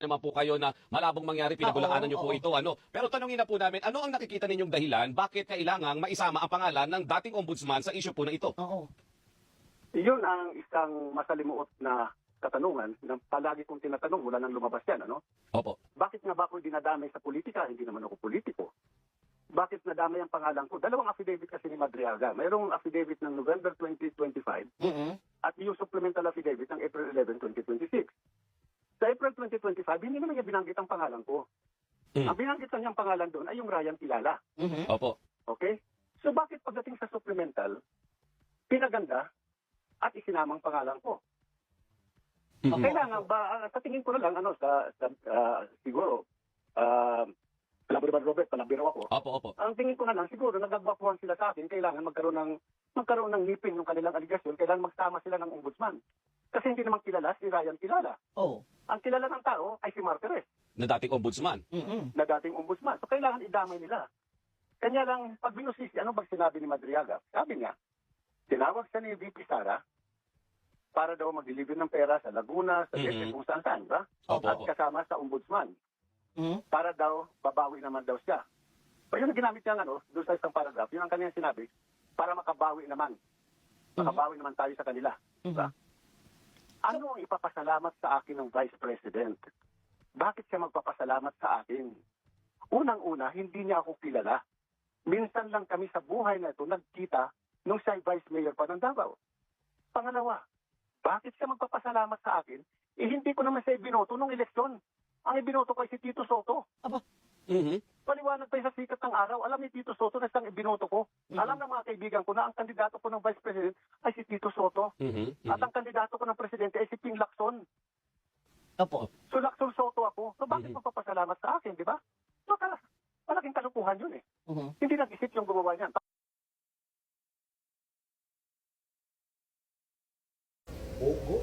naman po kayo na malabong mangyari, pinagulaanan niyo po ito. Pero tanungin na po namin, ano ang nakikita ninyong dahilan bakit kailangang maisama ang pangalan ng dating ombudsman sa issue po na ito? Oo. Iyon ang isang masalimuot na katanungan na palagi kong tinatanong mula nang lumabas yan. Opo. Bakit nga ba ako dinadamay sa politika? Hindi naman ako politiko. Bakit nadamay ang pangalan ko? Dalawang affidavit kasi ni Madriaga. Mayroong affidavit ng November 2025 at yung supplemental affidavit ng April 11, 2026. Sa April 2025, hindi naman niya binanggit ang pangalan ko. Ang binanggit lang niyang pangalan doon ay yung Ryan Kilala. Opo. Okay? So bakit pagdating sa supplemental, pinaganda at isinamang pangalan ko? Kailangan ba, sa tingin ko na lang, siguro, Labrador Robert, palabiro ako. Opo. Ang tingin ko na lang, siguro, nagagwapuhan sila sa akin, kailangan magkaroon ng ngipin yung kanilang aligasyon, kailangan magsama sila ng ombudsman. Kasi hindi naman kilala si Ryan Kilala. Oh. Ang kilala ng tao ay si Mark Perez, Na dating ombudsman. na dating ombudsman. So kailangan idamay nila. Kanya lang, pag binusisi, ano bang sinabi ni Madriaga? Sabi niya, tinawag siya ni VP Sara para daw mag-deliver ng pera sa Laguna, sa Dese, kung saan, ba? Opo. At kasama sa ombudsman. Para daw, babawi naman daw siya. So yun ang ginamit niya doon sa isang paragraph, yun ang kanyang sinabi, para makabawi naman. Makabawi naman tayo sa kanila. Diba? Ano ang ipapasalamat sa akin ng Vice President? Bakit siya magpapasalamat sa akin? Unang-una, hindi niya ako kilala. Minsan lang kami sa buhay na ito nagkita nung siya ay Vice Mayor pa ng Davao. Pangalawa, bakit siya magpapasalamat sa akin? Hindi ko naman siya ibinoto nung eleksyon. Ang ibinoto ko ay si Tito Soto. Aba. Paliwanag pa sa sikat ng araw, alam ni Tito Soto na siyang ibinoto ko. Alam ng mga kaibigan ko na ang kandidato ko ng Vice President ay si Tito Soto. At ang kandidato ko ng Presidente ay si Ping Lacson. Opo. So Lacson Soto ako. So bakit magpapasalamat sa akin, di ba? So malaking kalukuhan yun eh. Hindi nag-isip yung gumawa niyan. Ogo.